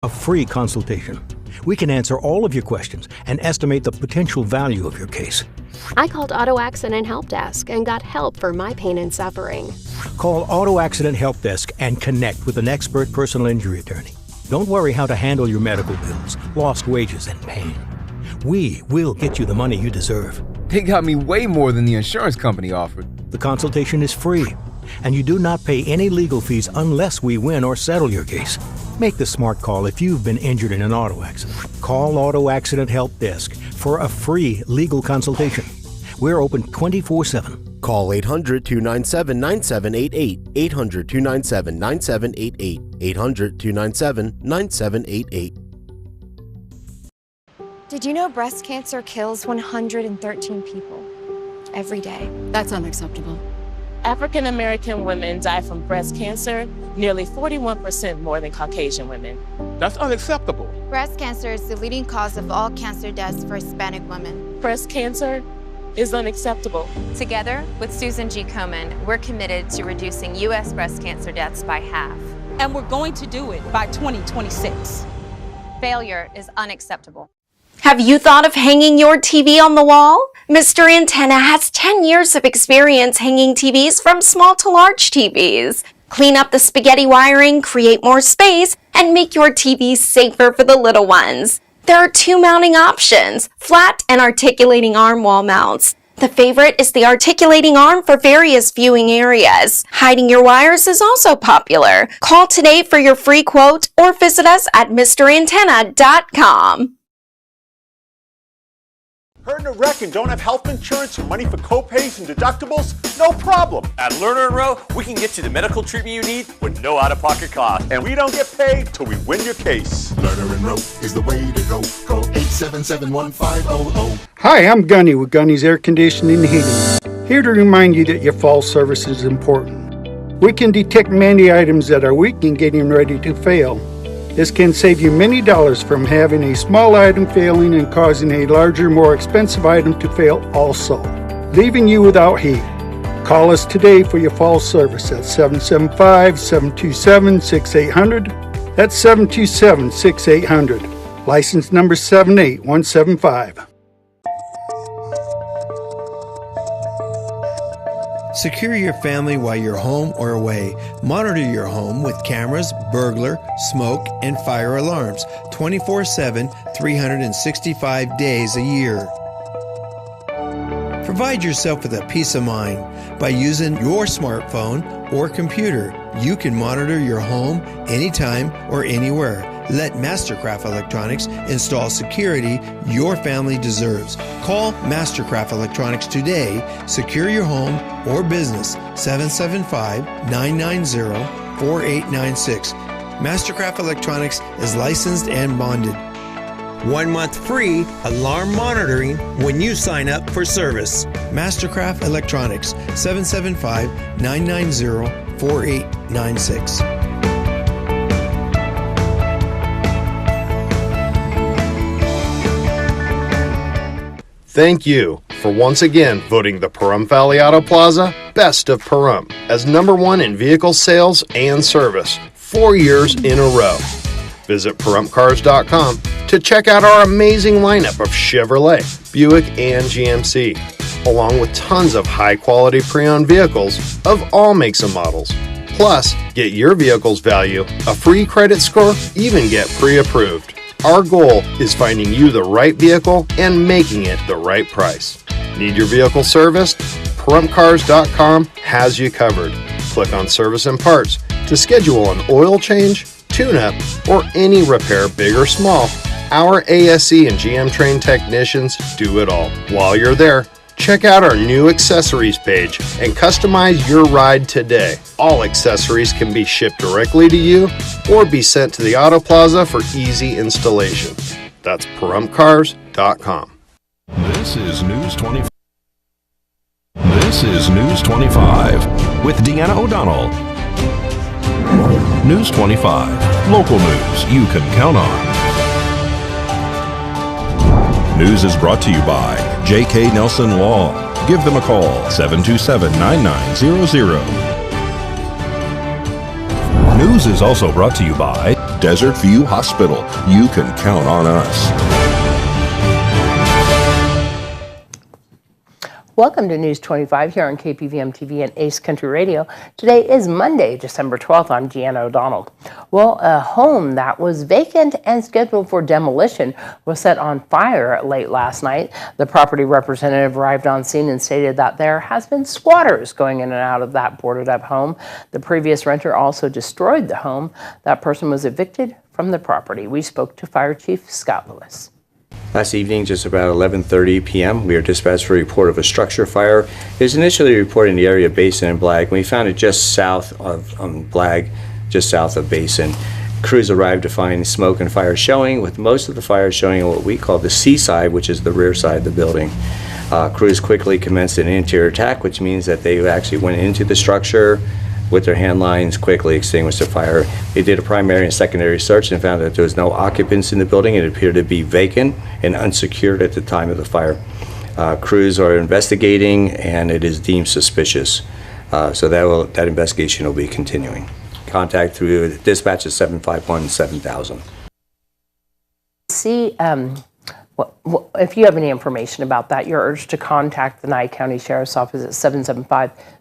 A free consultation. We can answer all of your questions and estimate the potential value of your case. I called Auto Accident Help Desk and got help for my pain and suffering. Call Auto Accident Help Desk and connect with an expert personal injury attorney. Don't worry how to handle your medical bills, lost wages, and pain. We will get you the money you deserve. They got me way more than the insurance company offered. The consultation is free, and you do not pay any legal fees unless we win or settle your case. Make the smart call if you've been injured in an auto accident. Call Auto Accident Help Desk for a free legal consultation. We're open 24/7. Call 800-297-9788. 800-297-9788. 800-297-9788. Did you know breast cancer kills 113 people every day? That's unacceptable. African American women die from breast cancer nearly 41% more than Caucasian women. That's unacceptable. Breast cancer is the leading cause of all cancer deaths for Hispanic women. Breast cancer is unacceptable. Together with Susan G. Komen, we're committed to reducing U.S. breast cancer deaths by half. And we're going to do it by 2026. Failure is unacceptable. Have you thought of hanging your TV on the wall? Mr. Antenna has 10 years of experience hanging TVs from small to large TVs. Clean up the spaghetti wiring, create more space, and make your TV safer for the little ones. There are 2 mounting options, flat and articulating arm wall mounts. The favorite is the articulating arm for various viewing areas. Hiding your wires is also popular. Call today for your free quote or visit us at MrAntenna.com. Hurt in a wreck and don't have health insurance or money for co-pays and deductibles? No problem. At Lerner & Rowe, we can get you the medical treatment you need with no out-of-pocket cost. And we don't get paid till we win your case. Lerner & Rowe is the way to go. Call 877-1500. Hi, I'm Gunny with Gunny's Air Conditioning and Heating. Here to remind you that your fall service is important. We can detect many items that are weak and getting ready to fail. This can save you many dollars from having a small item failing and causing a larger, more expensive item to fail also, leaving you without heat. Call us today for your fall service at 775-727-6800. That's 727-6800. License number 78175. Secure your family while you're home or away. Monitor your home with cameras, burglar, smoke, and fire alarms 24/7, 365 days a year. Provide yourself with a peace of mind by using your smartphone or computer. You can monitor your home anytime or anywhere. Let Mastercraft Electronics install security your family deserves. Call Mastercraft Electronics today. Secure your home or business. 775-990-4896. Mastercraft Electronics is licensed and bonded. 1 month free alarm monitoring when you sign up for service. Mastercraft Electronics, 775-990-4896. Thank you for once again voting the Pahrump Valley Auto Plaza Best of Pahrump as #1 in vehicle sales and service 4 years in a row. Visit PahrumpCars.com to check out our amazing lineup of Chevrolet, Buick, and GMC, along with tons of high-quality pre-owned vehicles of all makes and models. Plus, get your vehicle's value, a free credit score, even get pre-approved. Our goal is finding you the right vehicle and making it the right price. Need your vehicle serviced? PahrumpCars.com has you covered. Click on Service and Parts to schedule an oil change, tune-up, or any repair, big or small. Our ASE and GM trained technicians do it all. While you're there, check out our new accessories page and customize your ride today. All accessories can be shipped directly to you or be sent to the Auto Plaza for easy installation. That's PahrumpCars.com. This is News 25. This is News 25 with Deanna O'Donnell. News 25, local news you can count on. News is brought to you by J.K. Nelson Law. Give them a call, 727-9900. News is also brought to you by Desert View Hospital. You can count on us. Welcome to News 25 here on KPVM TV and Ace Country Radio. Today is Monday, December 12th. I'm Deanna O'Donnell. Well, a home that was vacant and scheduled for demolition was set on fire late last night. The property representative arrived on scene and stated that there has been squatters going in and out of that boarded up home. The previous renter also destroyed the home. That person was evicted from the property. We spoke to Fire Chief Scott Lewis. Last evening, just about 11:30 p.m., we were dispatched for a report of a structure fire. It was initially reported in the area of Basin and Blag. We found it just south of Blag, just south of Basin. Crews arrived to find smoke and fire showing, with most of the fire showing on what we call the C side, which is the rear side of the building. Crews quickly commenced an interior attack, which means that they actually went into the structure with their hand lines, quickly extinguished the fire. They did a primary and secondary search and found that there was no occupants in the building. It appeared to be vacant and unsecured at the time of the fire. Crews are investigating, and it is deemed suspicious. So that investigation will be continuing. Contact through dispatch at 751-7000. If you have any information about that, you're urged to contact the Nye County Sheriff's Office at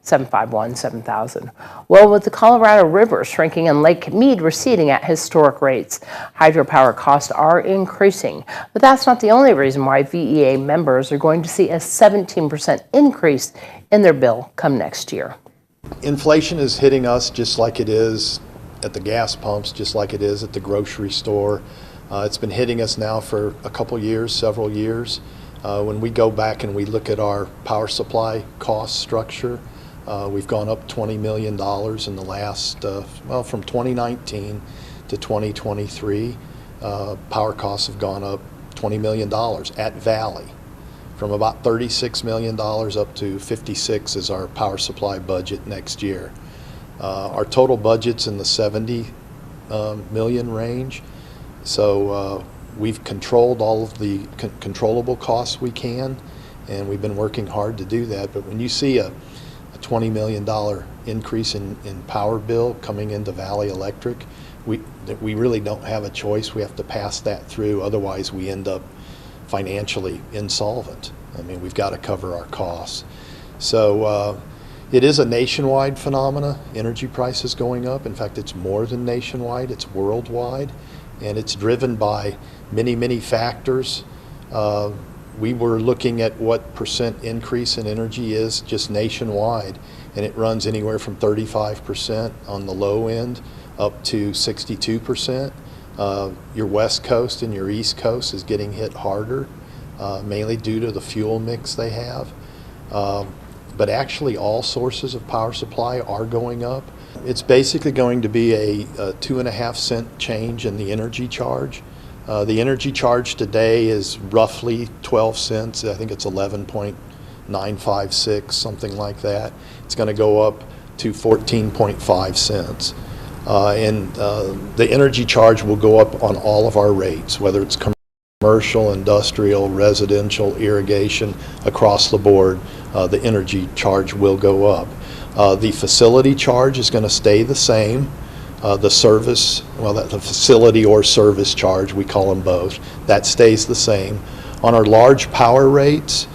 775-751-7000. Well, with the Colorado River shrinking and Lake Mead receding at historic rates, hydropower costs are increasing. But that's not the only reason why VEA members are going to see a 17% increase in their bill come next year. Inflation is hitting us just like it is at the gas pumps, just like it is at the grocery store. It's been hitting us now for a couple years, several years. When we go back and we look at our power supply cost structure, we've gone up $20 million in the last, from 2019 to 2023. Power costs have gone up $20 million at Valley, from about $36 million up to $56 is our power supply budget next year. Our total budget's in the $70 million range. So we've controlled all of the controllable costs we can, and we've been working hard to do that. But when you see a $20 million increase in power bill coming into Valley Electric, we really don't have a choice. We have to pass that through, otherwise we end up financially insolvent. I mean, we've got to cover our costs. So it is a nationwide phenomena, energy prices going up. In fact, it's more than nationwide, it's worldwide. And it's driven by many, many factors. We were looking at what percent increase in energy is just nationwide, and it runs anywhere from 35% on the low end up to 62%. Your West Coast and your East Coast is getting hit harder, mainly due to the fuel mix they have. But actually all sources of power supply are going up. It's basically going to be a 2.5 cent change in the energy charge. The energy charge today is roughly 12 cents. I think it's 11.956, something like that. It's going to go up to 14.5 cents. And the energy charge will go up on all of our rates, whether it's commercial, industrial, residential, irrigation, across the board. The energy charge will go up. The facility charge is going to stay the same. The service, the facility or service charge, we call them both, that stays the same. On our large power rates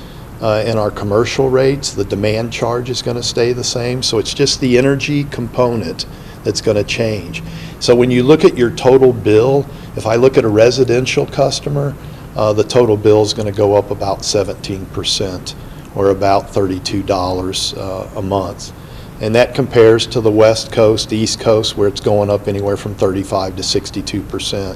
and our commercial rates, the demand charge is going to stay the same. So it's just the energy component that's going to change. So when you look at your total bill, if I look at a residential customer, the total bill is going to go up about 17%, or about $32 a month. And that compares to the West Coast, East Coast, where it's going up anywhere from 35 to 62%.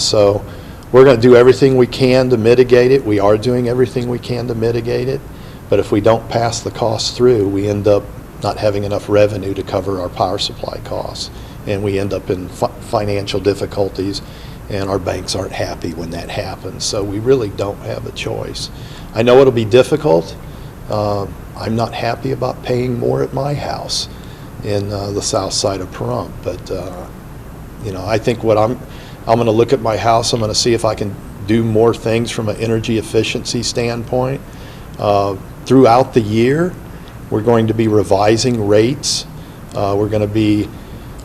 So we're going to do everything we can to mitigate it. We are doing everything we can to mitigate it. But if we don't pass the costs through, we end up not having enough revenue to cover our power supply costs. And we end up in financial difficulties, and our banks aren't happy when that happens. So we really don't have a choice. I know it'll be difficult. I'm not happy about paying more at my house in the south side of Pahrump, but I think what I'm going to look at my house. I'm going to see if I can do more things from an energy efficiency standpoint. Throughout the year, we're going to be revising rates. We're going to be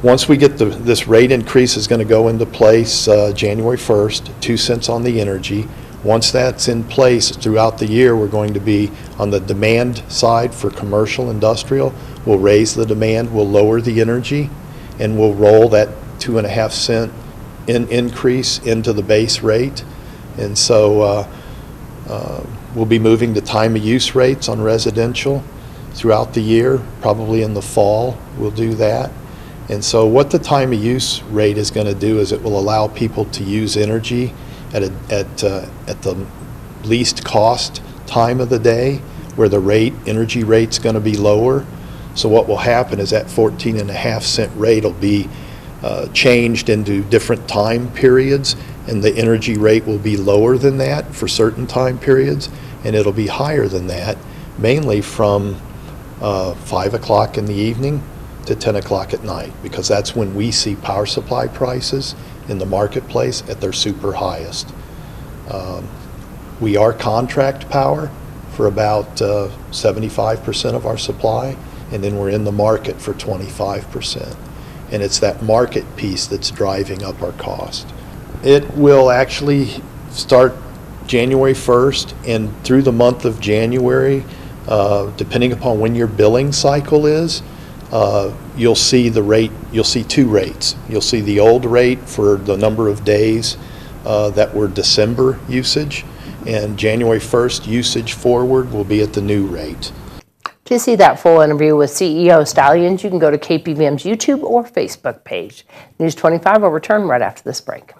Once we get this rate increase is going to go into place January 1st, 2 cents on the energy. Once that's in place throughout the year, we're going to be on the demand side for commercial, industrial. We'll raise the demand, we'll lower the energy, and we'll roll that 2.5 cent increase into the base rate. And so we'll be moving to time of use rates on residential throughout the year, probably in the fall we'll do that. And so what the time of use rate is going to do is it will allow people to use energy at the least cost time of the day, where the energy rate's going to be lower. So what will happen is that 14.5 cent rate will be changed into different time periods, and the energy rate will be lower than that for certain time periods, and it'll be higher than that, mainly from 5 o'clock in the evening to 10 o'clock at night, because that's when we see power supply prices in the marketplace at their super highest. We are contract power for about 75% of our supply, and then we're in the market for 25%. And it's that market piece that's driving up our cost. It will actually start January 1st, and through the month of January, depending upon when your billing cycle is, you'll see the rate. You'll see two rates. You'll see the old rate for the number of days that were December usage, and January 1st usage forward will be at the new rate. To see that full interview with CEO Stallions, you can go to KPVM's YouTube or Facebook page. News 25 will return right after this break.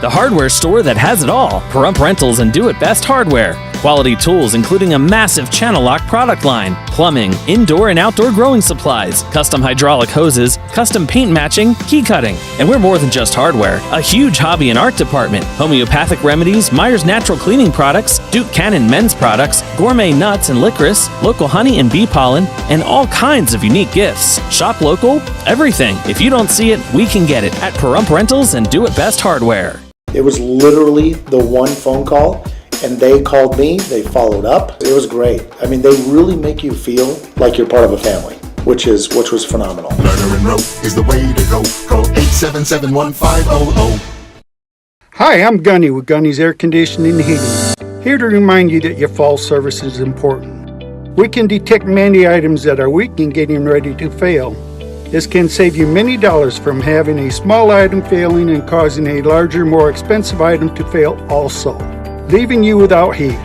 The hardware store that has it all. Pahrump Rentals and Do It Best Hardware. Quality tools including a massive channel lock product line, plumbing, indoor and outdoor growing supplies, custom hydraulic hoses, custom paint matching, key cutting. And we're more than just hardware. A huge hobby and art department, homeopathic remedies, Myers natural cleaning products, Duke Cannon men's products, gourmet nuts and licorice, local honey and bee pollen, and all kinds of unique gifts. Shop local, everything. If you don't see it, we can get it at Pahrump Rentals and Do It Best Hardware. It was literally the one phone call, and they called me, they followed up. It was great. I mean, they really make you feel like you're part of a family, which was phenomenal. Lerner and Rowe is the way to go. Call 877-1500. Hi, I'm Gunny with Gunny's Air Conditioning and Heating. Here to remind you that your fall service is important. We can detect many items that are weak and getting ready to fail. This can save you many dollars from having a small item failing and causing a larger, more expensive item to fail also, leaving you without heat.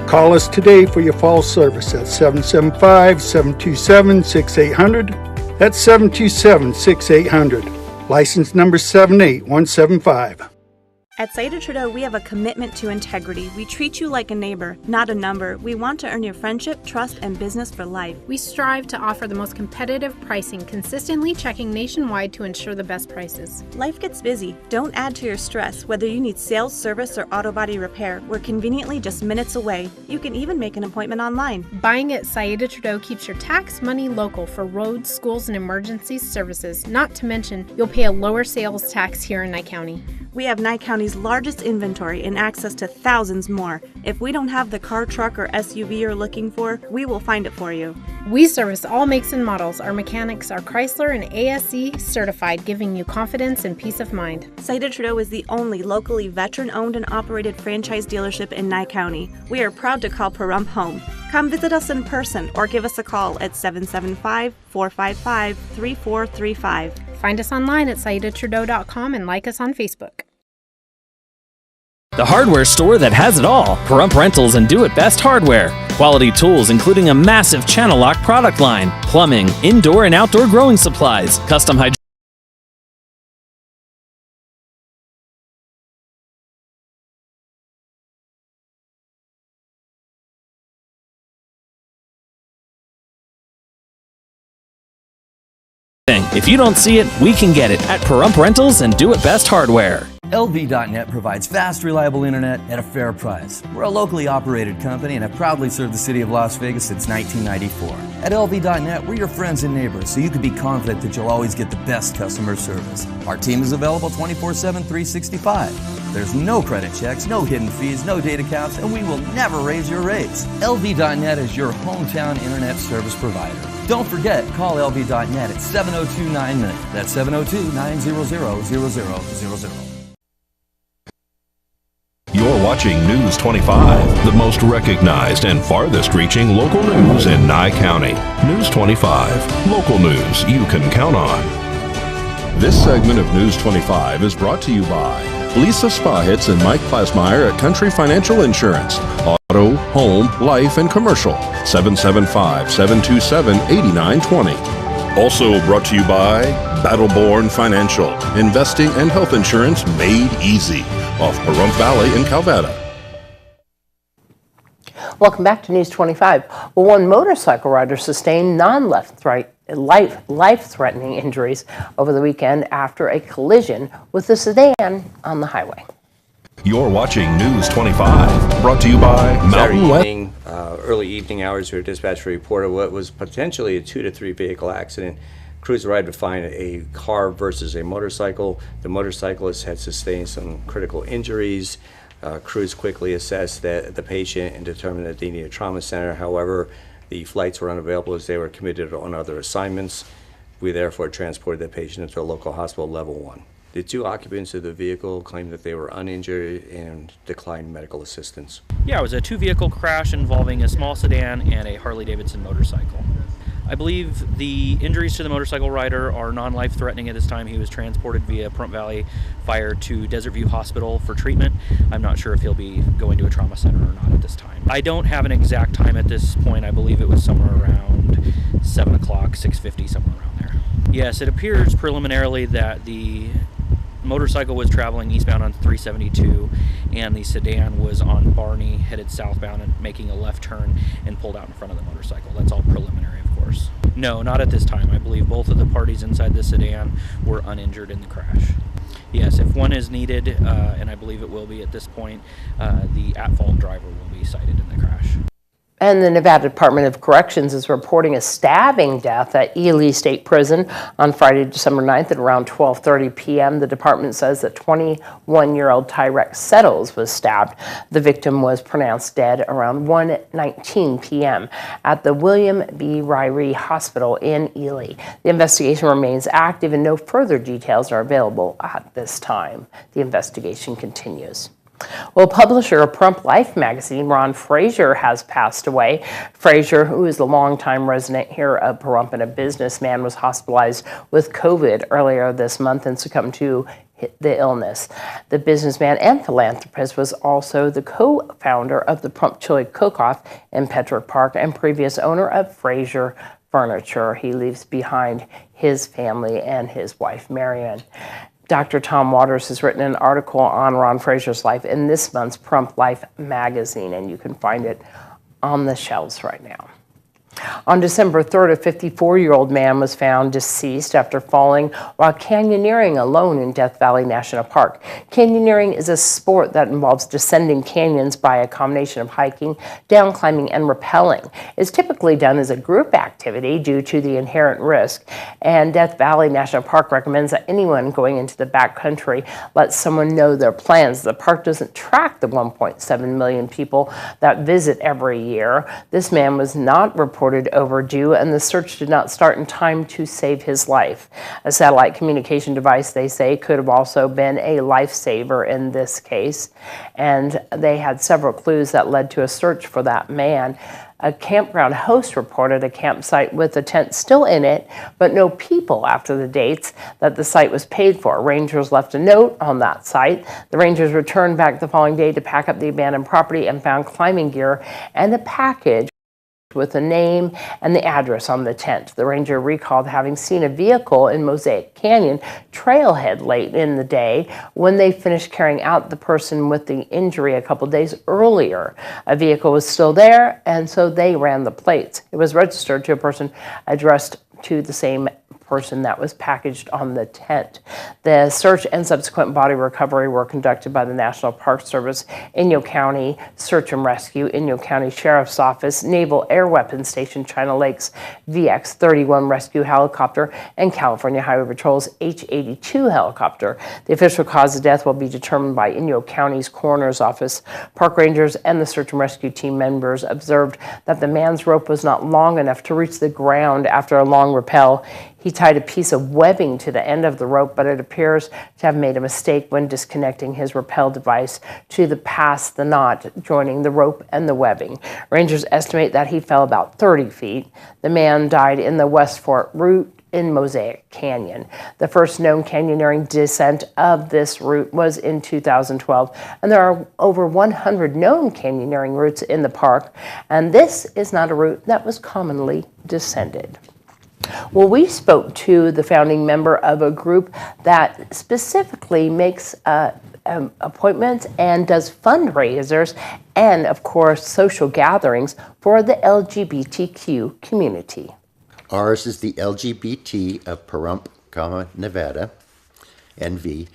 Call us today for your fall service at 775-727-6800. That's 727-6800. License number 78175. At Saida Trudeau, we have a commitment to integrity. We treat you like a neighbor, not a number. We want to earn your friendship, trust, and business for life. We strive to offer the most competitive pricing, consistently checking nationwide to ensure the best prices. Life gets busy. Don't add to your stress. Whether you need sales, service, or auto body repair, we're conveniently just minutes away. You can even make an appointment online. Buying at Saida Trudeau keeps your tax money local for roads, schools, and emergency services. Not to mention, you'll pay a lower sales tax here in Nye County. We have Nye County's largest inventory and access to thousands more. If we don't have the car, truck, or SUV you're looking for, we will find it for you. We service all makes and models. Our mechanics are Chrysler and ASE certified, giving you confidence and peace of mind. Saida Trudeau is the only locally veteran-owned and operated franchise dealership in Nye County. We are proud to call Pahrump home. Come visit us in person or give us a call at 775-455-3435. Find us online at SaidaTrudeau.com and like us on Facebook. The hardware store that has it all. Pahrump Rentals and Do It Best Hardware. Quality tools including a massive channel lock product line, plumbing, indoor and outdoor growing supplies, custom hydraulic If you don't see it, we can get it at Pahrump Rentals and Do It Best Hardware. LV.net provides fast, reliable internet at a fair price. We're a locally operated company and have proudly served the city of Las Vegas since 1994. At LV.net, we're your friends and neighbors, so you can be confident that you'll always get the best customer service. Our team is available 24/7, 365. There's no credit checks, no hidden fees, no data caps, and we will never raise your rates. LV.net is your hometown internet service provider. Don't forget, call LV.net at 702-900. That's 702-900-0000. You're watching News 25, the most recognized and farthest reaching local news in Nye County. News 25, local news you can count on. This segment of News 25 is brought to you by Lisa Spahitz and Mike Plasmeyer at Country Financial Insurance. Auto, home, life, and commercial. 775-727-8920. Also brought to you by Battleborn Financial. Investing and health insurance made easy. Off Pahrump Valley in Calvada. Welcome back to News 25. Well, one motorcycle rider sustained life-threatening injuries over the weekend after a collision with a sedan on the highway. You're watching News 25, brought to you by Mountain West. Early evening hours, we were dispatched to report what was potentially a 2 to 3 vehicle accident. Crews arrived to find a car versus a motorcycle. The motorcyclist had sustained some critical injuries. Crews quickly assessed the patient and determined that they needed a trauma center. However, the flights were unavailable as they were committed on other assignments. We therefore transported the patient into a local hospital level 1. The 2 occupants of the vehicle claimed that they were uninjured and declined medical assistance. Yeah, it was a 2-vehicle crash involving a small sedan and a Harley-Davidson motorcycle. I believe the injuries to the motorcycle rider are non-life-threatening at this time. He was transported via Pahrump Valley Fire to Desert View Hospital for treatment. I'm not sure if he'll be going to a trauma center or not at this time. I don't have an exact time at this point. I believe it was somewhere around 7 o'clock, 6:50, somewhere around there. Yes, it appears preliminarily that the motorcycle was traveling eastbound on 372 and the sedan was on Barney headed southbound and making a left turn and pulled out in front of the motorcycle. That's all preliminary, of course. No, not at this time. I believe both of the parties inside the sedan were uninjured in the crash. Yes, if one is needed, and I believe it will be at this point, the at-fault driver will be cited in the crash. And the Nevada Department of Corrections is reporting a stabbing death at Ely State Prison on Friday, December 9th at around 12:30 p.m. The department says that 21-year-old Tyrex Settles was stabbed. The victim was pronounced dead around 1:19 p.m. at the William B. Ryrie Hospital in Ely. The investigation remains active and no further details are available at this time. The investigation continues. Well, publisher of Pahrump Life magazine, Ron Frazier, has passed away. Frazier, who is a longtime resident here of Pahrump and a businessman, was hospitalized with COVID earlier this month and succumbed to the illness. The businessman and philanthropist was also the co-founder of the Pahrump Chili Cook-Off in Petrick Park and previous owner of Frazier Furniture. He leaves behind his family and his wife, Marion. Dr. Tom Waters has written an article on Ron Frazier's life in this month's Pahrump Life magazine, and you can find it on the shelves right now. On December 3rd, a 54-year-old man was found deceased after falling while canyoneering alone in Death Valley National Park. Canyoneering is a sport that involves descending canyons by a combination of hiking, down climbing, and rappelling. It's typically done as a group activity due to the inherent risk, and Death Valley National Park recommends that anyone going into the backcountry let someone know their plans. The park doesn't track the 1.7 million people that visit every year. This man was not reported overdue, and the search did not start in time to save his life. A satellite communication device, they say, could have also been a lifesaver in this case, and they had several clues that led to a search for that man. A campground host reported a campsite with a tent still in it, but no people after the dates that the site was paid for. Rangers left a note on that site. The Rangers returned back the following day to pack up the abandoned property and found climbing gear and a package with the name and the address on the tent. The ranger recalled having seen a vehicle in Mosaic Canyon trailhead late in the day when they finished carrying out the person with the injury a couple days earlier. A vehicle was still there, and so they ran the plates. It was registered to a person addressed to the same person that was packaged on the tent. The search and subsequent body recovery were conducted by the National Park Service, Inyo County Search and Rescue, Inyo County Sheriff's Office, Naval Air Weapons Station, China Lakes VX-31 Rescue Helicopter, and California Highway Patrol's H-82 helicopter. The official cause of death will be determined by Inyo County's Coroner's Office. Park rangers and the search and rescue team members observed that the man's rope was not long enough to reach the ground after a long rappel. He tied a piece of webbing to the end of the rope, but it appears to have made a mistake when disconnecting his rappel device to pass the knot joining the rope and the webbing. Rangers estimate that he fell about 30 feet. The man died in the West Fort route in Mosaic Canyon. The first known canyoneering descent of this route was in 2012, and there are over 100 known canyoneering routes in the park, and this is not a route that was commonly descended. Well, we spoke to the founding member of a group that specifically makes appointments and does fundraisers and, of course, social gatherings for the LGBTQ community. Ours is the LGBT of Pahrump, Nevada, NV,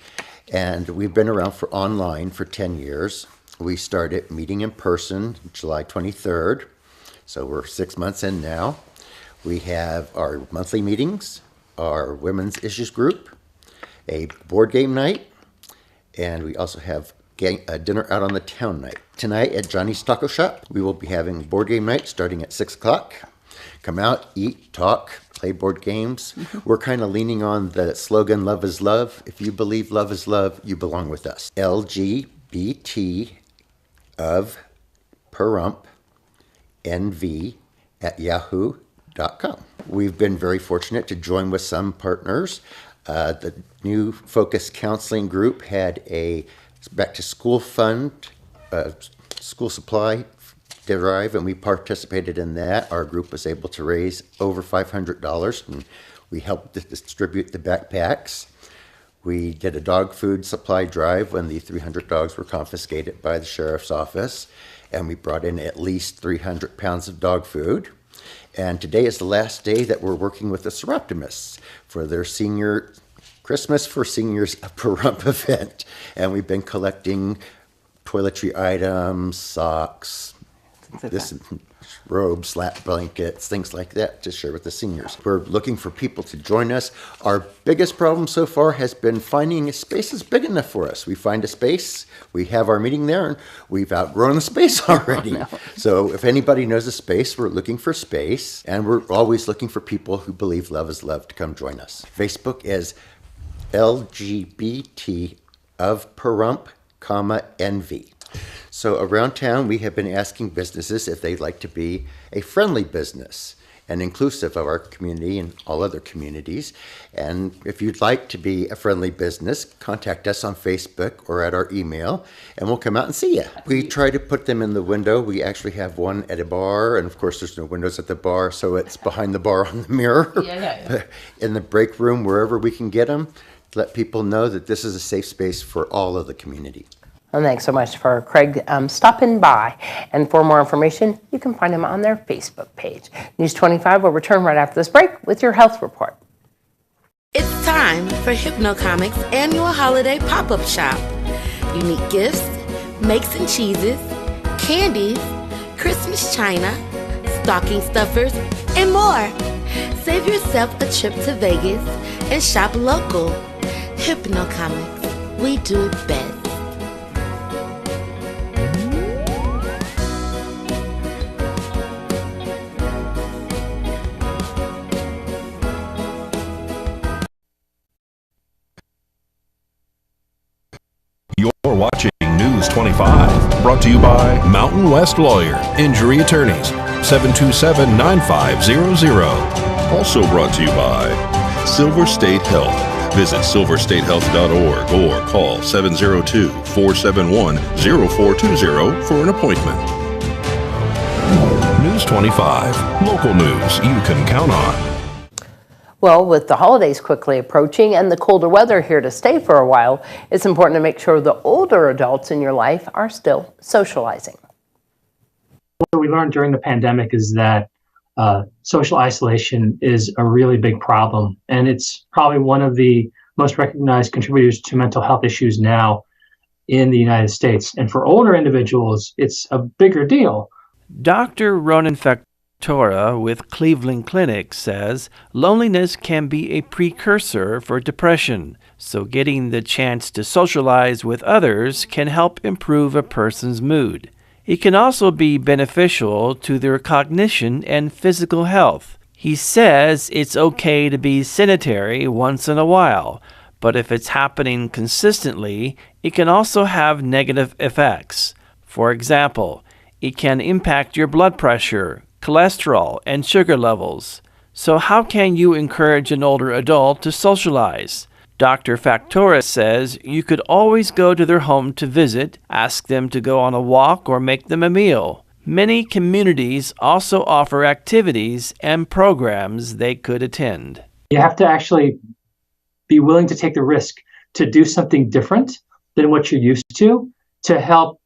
and we've been around for online for 10 years. We started meeting in person July 23rd, so we're 6 months in now. We have our monthly meetings, our women's issues group, a board game night, and we also have a dinner out on the town night. Tonight at Johnny's Taco Shop, we will be having board game night starting at 6 o'clock. Come out, eat, talk, play board games. We're kind of leaning on the slogan, love is love. If you believe love is love, you belong with us. LGBT of Pahrump, NV at yahoo.com. We've been very fortunate to join with some partners. The new Focus Counseling Group had a back to school fund, school supply drive, and we participated in that. Our group was able to raise over $500, and we helped distribute the backpacks. We did a dog food supply drive when the 300 dogs were confiscated by the sheriff's office, and we brought in at least 300 pounds of dog food. And today is the last day that we're working with the Seroptimists for their senior Christmas for Seniors Pahrump event. And we've been collecting toiletry items, socks, robes, lap blankets, things like that to share with the seniors. We're looking for people to join us. Our biggest problem so far has been finding a space that's big enough for us. We find a space, we have our meeting there, and we've outgrown the space already. So if anybody knows a space, we're looking for space, and we're always looking for people who believe love is love to come join us. Facebook is LGBT of Pahrump, NV. So around town, we have been asking businesses if they'd like to be a friendly business and inclusive of our community and all other communities. And if you'd like to be a friendly business, contact us on Facebook or at our email, and we'll come out and see you. We try to put them in the window. We actually have one at a bar, and of course there's no windows at the bar, so it's behind the bar on the mirror. In the break room, wherever we can get them, to let people know that this is a safe space for all of the community. Well, thanks so much for Craig stopping by. And for more information, you can find him on their Facebook page. News 25 will return right after this break with your health report. It's time for Hypnocomics' annual holiday pop-up shop. Unique gifts, makes and cheeses, candies, Christmas china, stocking stuffers, and more. Save yourself a trip to Vegas and shop local. Hypnocomics, we do it best. You're watching News 25, brought to you by Mountain West Lawyer, Injury Attorneys, 727-9500. Also brought to you by Silver State Health. Visit silverstatehealth.org or call 702-471-0420 for an appointment. News 25, local news you can count on. Well, with the holidays quickly approaching and the colder weather here to stay for a while, it's important to make sure the older adults in your life are still socializing. What we learned during the pandemic is that social isolation is a really big problem, and it's probably one of the most recognized contributors to mental health issues now in the United States. And for older individuals, it's a bigger deal. Dr. Ronan Factora with Cleveland Clinic says loneliness can be a precursor for depression, so getting the chance to socialize with others can help improve a person's mood. It can also be beneficial to their cognition and physical health. He says it's okay to be sedentary once in a while, but if it's happening consistently, it can also have negative effects. For example, it can impact your blood pressure, cholesterol, and sugar levels. So how can you encourage an older adult to socialize? Dr. Factora says you could always go to their home to visit, ask them to go on a walk, or make them a meal. Many communities also offer activities and programs they could attend. You have to actually be willing to take the risk to do something different than what you're used to help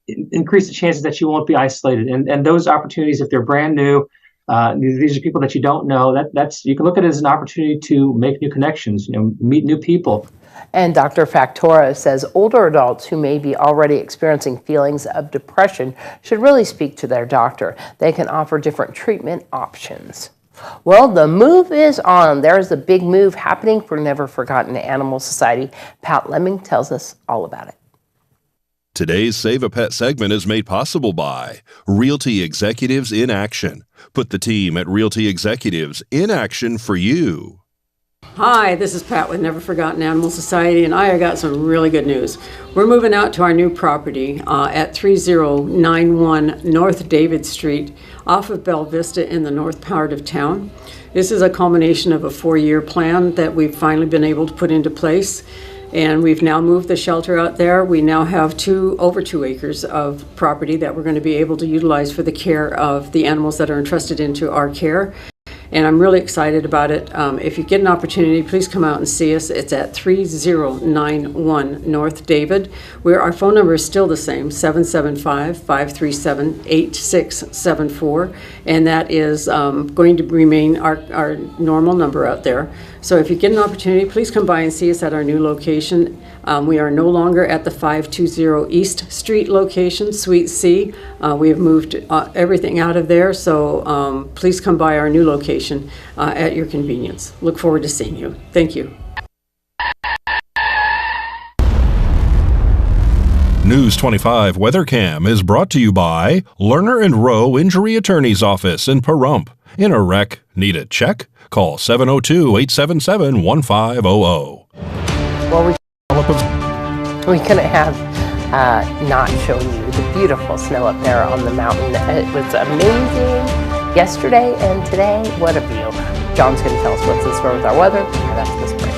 increase the chances that you won't be isolated. And those opportunities, if they're brand new, these are people that you don't know, that's you can look at it as an opportunity to make new connections, meet new people. And Dr. Factora says older adults who may be already experiencing feelings of depression should really speak to their doctor. They can offer different treatment options. Well, the move is on. There's a big move happening for Never Forgotten Animal Society. Pat Lemming tells us all about it. Today's Save a Pet segment is made possible by Realty Executives in Action. Put the team at Realty Executives in action for you. Hi, this is Pat with Never Forgotten Animal Society, and I got some really good news. We're moving out to our new property at 3091 North David Street off of Bella Vista in the north part of town. This is a culmination of a 4-year plan that we've finally been able to put into place. And we've now moved the shelter out there. We now have over 2 acres of property that we're going to be able to utilize for the care of the animals that are entrusted into our care. And I'm really excited about it. If you get an opportunity, please come out and see us. It's at 3091 North David, where our phone number is still the same, 775-537-8674. And that is going to remain our normal number out there. So if you get an opportunity, please come by and see us at our new location. We are no longer at the 520 East Street location, Suite C. We have moved everything out of there, so please come by our new location at your convenience. Look forward to seeing you. Thank you. News 25 WeatherCam is brought to you by Lerner and Rowe Injury Attorney's Office in Pahrump. In a wreck, need a check? Call 702-877-1500. Well, we couldn't have not shown you the beautiful snow up there on the mountain. It was amazing yesterday and today. What a view. John's going to tell us what's in store with our weather right after this break.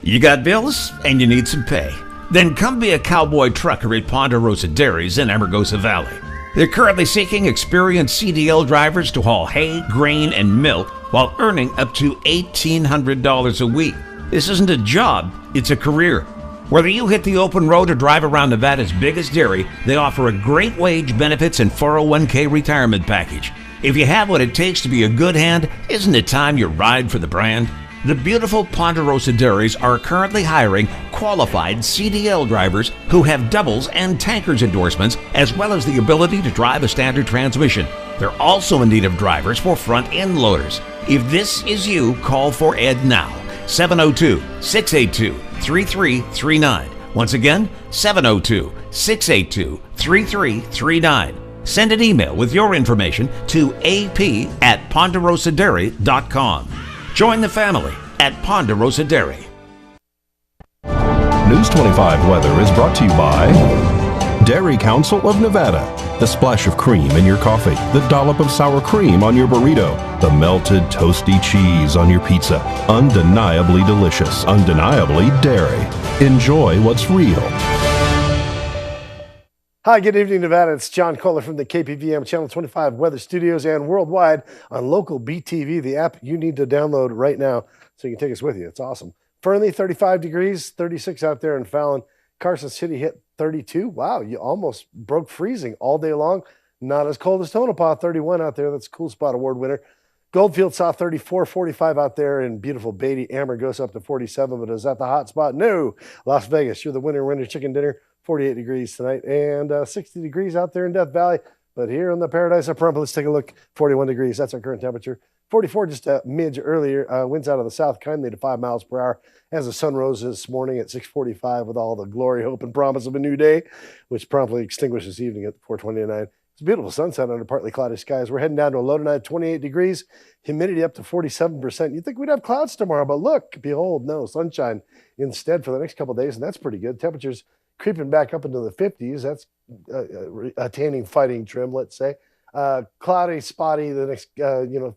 You got bills and you need some pay? Then come be a cowboy trucker at Ponderosa Dairies in Amargosa Valley. They're currently seeking experienced CDL drivers to haul hay, grain, and milk while earning up to $1,800 a week. This isn't a job, it's a career. Whether you hit the open road or drive around Nevada's biggest dairy, they offer a great wage, benefits, and 401k retirement package. If you have what it takes to be a good hand, isn't it time you ride for the brand? The beautiful Ponderosa Dairies are currently hiring qualified CDL drivers who have doubles and tankers endorsements, as well as the ability to drive a standard transmission. They're also in need of drivers for front-end loaders. If this is you, call for Ed now. 702-682-3339. Once again, 702-682-3339. Send an email with your information to ap@ponderosadairy.com. Join the family at Ponderosa Dairy. News 25 weather is brought to you by Dairy Council of Nevada. The splash of cream in your coffee, the dollop of sour cream on your burrito, the melted toasty cheese on your pizza. Undeniably delicious, undeniably dairy. Enjoy what's real. Hi, good evening, Nevada. It's John Kohler from the KPVM Channel 25 Weather Studios and worldwide on local BTV, the app you need to download right now so you can take us with you. It's awesome. Fernley, 35 degrees, 36 out there in Fallon. Carson City hit 32. Wow, you almost broke freezing all day long. Not as cold as Tonopah, 31 out there. That's a Cool Spot Award winner. Goldfield saw 34, 45 out there, and beautiful Beatty. Amargosa up to 47, but is that the hot spot? No. Las Vegas, you're the winner chicken dinner, 48 degrees tonight, and 60 degrees out there in Death Valley. But here in the Paradise of Pahrump, let's take a look, 41 degrees. That's our current temperature. 44 just a midge earlier. Winds out of the south kindly to 5 miles per hour as the sun rose this morning at 6:45 with all the glory, hope, and promise of a new day, which promptly extinguished this evening at 4:29. It's a beautiful sunset under partly cloudy skies. We're heading down to a low tonight, 28 degrees, humidity up to 47%. You'd think we'd have clouds tomorrow, but look, behold, no, sunshine instead for the next couple of days, and that's pretty good. Temperatures creeping back up into the 50s. That's a tanning, fighting trim, let's say. Cloudy, spotty the next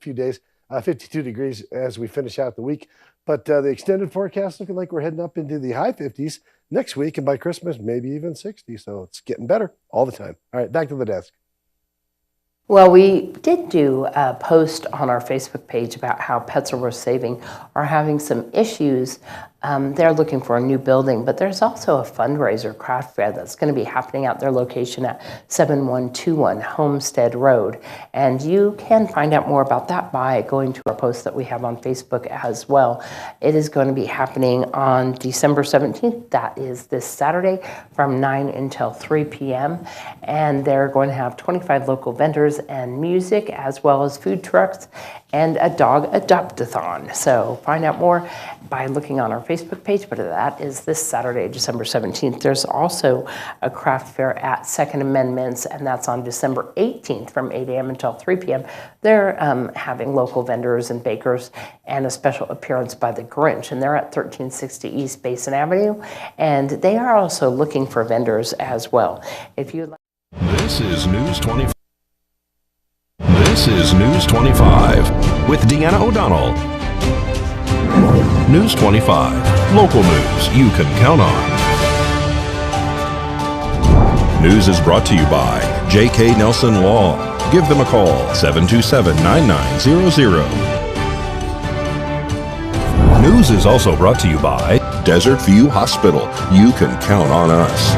few days, 52 degrees as we finish out the week. But the extended forecast looking like we're heading up into the high 50s next week, and by Christmas, maybe even 60. So it's getting better all the time. All right, back to the desk. Well, we did do a post on our Facebook page about how Pets Are Worth Saving are having some issues. They're looking for a new building, but there's also a fundraiser craft fair that's going to be happening at their location at 7121 Homestead Road. And you can find out more about that by going to our post that we have on Facebook as well. It is going to be happening on December 17th. That is this Saturday from 9 until 3 p.m. And they're going to have 25 local vendors and music, as well as food trucks and a dog adopt-a-thon. So find out more by looking on our Facebook page, but that is this Saturday, December 17th. There's also a craft fair at Second Amendments, and that's on December 18th from 8 a.m. until 3 p.m. They're having local vendors and bakers and a special appearance by the Grinch, and they're at 1360 East Basin Avenue, and they are also looking for vendors as well. If you like. This is News 25. This is News 25 with Deanna O'Donnell. News 25, local news you can count on. News is brought to you by J.K. Nelson Law. Give them a call, 727-9900. News is also brought to you by Desert View Hospital. You can count on us.